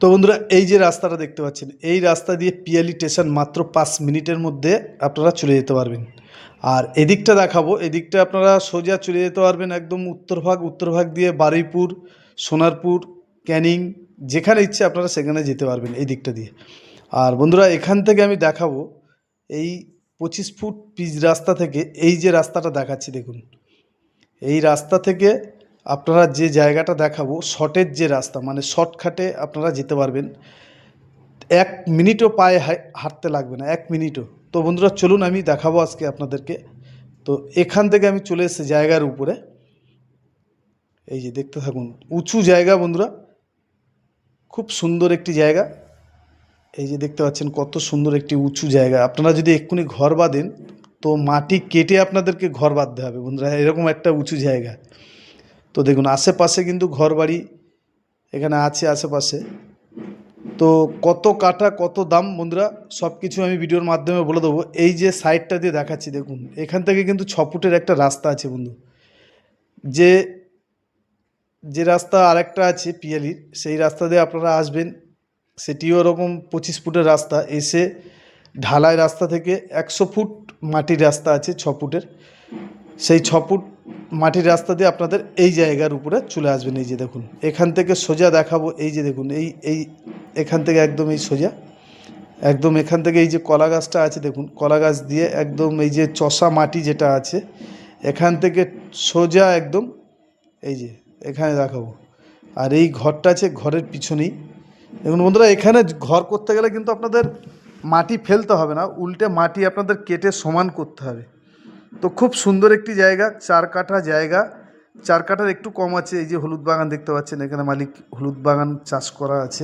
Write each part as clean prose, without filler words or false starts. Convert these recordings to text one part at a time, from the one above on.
তো বন্ধুরা এই যে রাস্তাটা দেখতে পাচ্ছেন, এই রাস্তা দিয়ে পিয়ালি স্টেশন মাত্র 5 মিনিটের মধ্যে আপনারা চলে যেতে পারবেন। আর এদিকটা দেখাবো, এদিকটা আপনারা সোজা চলে যেতে পারবেন একদম উত্তরভাগ দিয়ে বারুইপুর, সোনারপুর, ক্যানিং, যেখানে ইচ্ছে আপনারা সেখানে যেতে পারবেন এই দিকটা দিয়ে। আর বন্ধুরা এখান থেকে আমি দেখাবো এই 25 ফুট পিচ রাস্তা থেকে এই যে রাস্তাটা দেখাচ্ছি দেখুন, এই রাস্তা থেকে আপনারা যে জায়গাটা দেখাবো শর্টের যে রাস্তা, মানে শর্টকাটে আপনারা যেতে পারবেন। 1 মিনিটও পায়ে হাঁটতে লাগবে না, 1 মিনিটও। তো বন্ধুরা চলুন আমি দেখাবো আজকে আপনাদেরকে। তো এখান থেকে আমি চলে এসেছি জায়গার উপরে, এই যে দেখতে থাকুন, উঁচু জায়গা বন্ধুরা, খুব সুন্দর একটি জায়গা। এই যে দেখতে পাচ্ছেন কত সুন্দর একটি উঁচু জায়গা। আপনারা যদি এক্ষুনি ঘর বাঁধেন তো মাটি কেটে আপনাদেরকে ঘর বাঁধতে হবে বন্ধুরা, এরকম একটা উঁচু জায়গা। তো দেখুন আশেপাশে কিন্তু ঘরবাড়ি এখানে আছে আশেপাশে। তো কত কাঠা কত দাম বন্ধুরা সব কিছু আমি ভিডিওর মাধ্যমে বলে দেবো। এই যে সাইডটা দিয়ে দেখাচ্ছি দেখুন, এখান থেকে কিন্তু 6 ফুটের একটা রাস্তা আছে বন্ধু। যে যে রাস্তা আরেকটা আছে পিয়ালির, সেই রাস্তা দিয়ে আপনারা আসবেন, সেটিও ওরকম 25 ফুটের রাস্তা। এসে ঢালাই রাস্তা থেকে 100 ফুট মাটির রাস্তা আছে 6 ফুটের, সেই 6 ফুট মাটির রাস্তা দিয়ে আপনাদের এই জায়গার উপরে চলে আসবেন। এই যে দেখুন এখান থেকে সোজা দেখাবো, এই যে দেখুন এই এই এখান থেকে একদম এই সোজা একদম এখান থেকে এই যে কলা গাছটা আছে দেখুন, কলা গাছ দিয়ে একদম এই যে চষা মাটি যেটা আছে এখান থেকে সোজা একদম এই যে এখানে দেখাবো। আর এই ঘরটা আছে, ঘরের পিছনেই দেখুন বন্ধুরা, এখানে ঘর করতে গেলে কিন্তু আপনাদের মাটি ফেলতে হবে না, উল্টে মাটি আপনাদের কেটে সমান করতে হবে। তো খুব সুন্দর একটি জায়গা, 4 কাঠা জায়গা, 4 কাঠার একটু কম আছে। এই যে হলুদ বাগান দেখতে পাচ্ছেন, এখানে মালিক হলুদ বাগান চাষ করা আছে।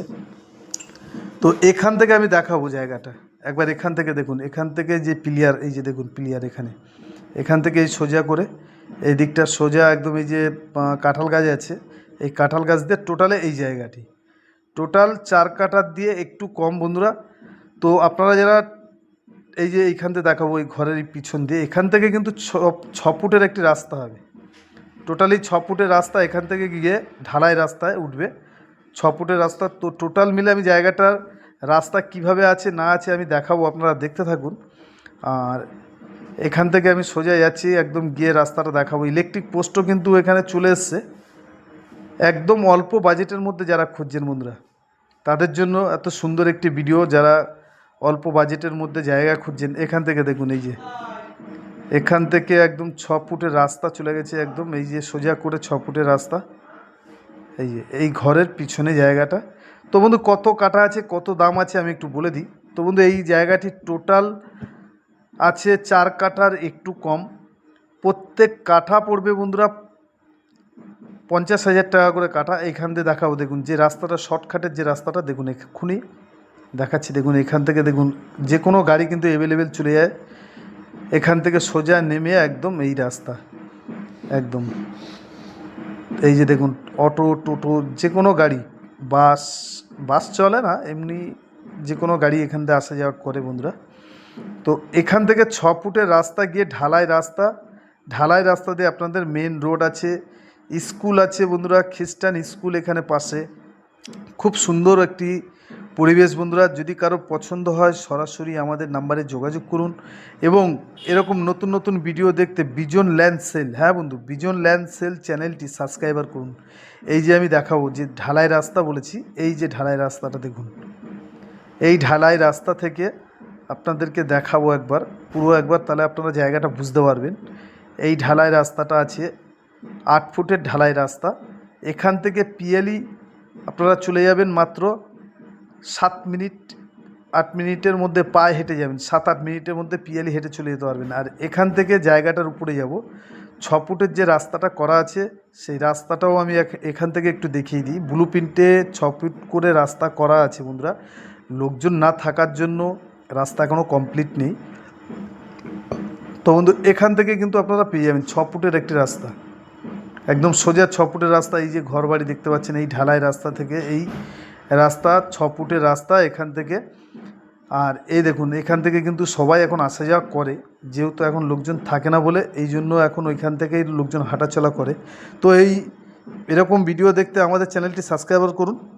তো এখান থেকে আমি দেখাবো জায়গাটা একবার। এখান থেকে দেখুন, এখান থেকে যে পিলিয়ার, এই যে দেখুন পিলিয়ার, এখান থেকে এই সোজা করে এই দিকটা সোজা একদম এই যে কাঁঠাল গাছ আছে, এই কাঁঠাল গাছ দিয়ে টোটালে এই জায়গাটি টোটাল 4 কাঠা দিয়ে একটু কম বন্ধুরা। তো আপনারা যারা এই যে এইখান থেকে দেখাবো, এই ঘরের এই পিছন দিয়ে এখান থেকে কিন্তু 6 ফুটের একটি রাস্তা হবে। টোটালি 6 ফুটের রাস্তা, এখান থেকে গিয়ে ঢালাই রাস্তায় উঠবে 6 ফুটের রাস্তা। তো টোটাল মিলে আমি জায়গাটার রাস্তা কিভাবে আছে না আছে আমি দেখাবো, আপনারা দেখতে থাকুন। আর এখান থেকে আমি সোজা যাচ্ছি একদম, গিয়ে রাস্তাটা দেখাবো। ইলেকট্রিক পোস্টও কিন্তু এখানে চলে এসছে, একদম অল্প বাজেটের মধ্যে যারা খুঁজছেন বন্ধুরা তাদের জন্য এত সুন্দর একটি ভিডিও। যারা অল্প বাজেটের মধ্যে জায়গা খুঁজছেন, এখান থেকে দেখুন, এই যে এখান থেকে একদম 6 ফুটের রাস্তা চলে গেছে একদম, এই যে সোজা করে 6 ফুটের রাস্তা, এই যে এই ঘরের পিছনে জায়গাটা। তো বন্ধু কত কাঠা আছে কত দাম আছে আমি একটু বলে দিই। তো বন্ধু এই জায়গাটি টোটাল আছে 4 কাঠার একটু কম, প্রত্যেক কাঠা পড়বে বন্ধুরা 50,000 টাকা করে কাঠা। এইখান দিয়ে দেখাবো দেখুন, যে রাস্তাটা শর্টকাটের যে রাস্তাটা দেখুন, এক্ষুনি দেখাচ্ছি দেখুন। এখান থেকে দেখুন যে কোনো গাড়ি কিন্তু অ্যাভেলেবেল চলে যায়, এখান থেকে সোজা নেমে একদম এই রাস্তা একদম, এই যে দেখুন অটো টোটো যে কোনো গাড়ি, বাস চলে না, এমনি যে কোনো গাড়ি এখান থেকে আসা যাওয়া করে বন্ধুরা। তো এখান থেকে 6 ফুটের রাস্তা গিয়ে ঢালাই রাস্তা দিয়ে আপনাদের মেন রোড আছে, স্কুল আছে বন্ধুরা, খ্রিস্টান স্কুল এখানে পাশে। খুব সুন্দর একটি পরিবেশ বন্ধুরা। যদি কারো পছন্দ হয় সরাসরি আমাদের নাম্বারে যোগাযোগ করুন, এবং এরকম নতুন নতুন ভিডিও দেখতে বিজন ল্যান্ড সেল, হ্যাঁ বন্ধু, বিজন ল্যান্ড সেল চ্যানেলটি সাবস্ক্রাইবার করুন। এই যে আমি দেখাবো যে ঢালাই রাস্তা বলেছি, এই যে ঢালাই রাস্তাটা দেখুন, এই ঢালাই রাস্তা থেকে আপনাদেরকে দেখাবো একবার, পুরো একবার, তাহলে আপনারা জায়গাটা বুঝতে পারবেন। এই ঢালাই রাস্তাটা আছে 8 ফুটের ঢালাই রাস্তা। এখান থেকে পিয়ালি আপনারা চলে যাবেন মাত্র 7 মিনিট, 8 মিনিটের মধ্যে পায়ে হেঁটে যাবেন, 7-8 মিনিটের মধ্যে পিয়ালি হেঁটে চলে যেতে পারবেন। আর এখান থেকে জায়গাটার উপরে যাব, 6 ফুটের যে রাস্তাটা করা আছে সেই রাস্তাটাও আমি এখান থেকে একটু দেখিয়ে দিই। ব্লু প্রিন্টে 6 ফুট করে রাস্তা করা আছে বন্ধুরা, লোকজন না থাকার জন্য রাস্তা এখনও কমপ্লিট নেই। তো বন্ধু এখান থেকে কিন্তু আপনারা পেয়ে যাবেন 6 ফুটের একটি রাস্তা, একদম সোজা 6 ফুটের রাস্তা। এই যে ঘর বাড়ি দেখতে পাচ্ছেন, এই ঢালাই রাস্তা থেকে এই রাস্তা 6 ফুটের রাস্তা এখান থেকে। আর এই দেখুন এখান থেকে কিন্তু সবাই এখন আসা যাওয়া করে, যেহেতু এখন লোকজন থাকে না বলে, এই জন্য এখন ওইখান থেকেই লোকজন হাঁটাচলা করে। তো এরকম ভিডিও দেখতে আমাদের চ্যানেলটি সাবস্ক্রাইব করুন।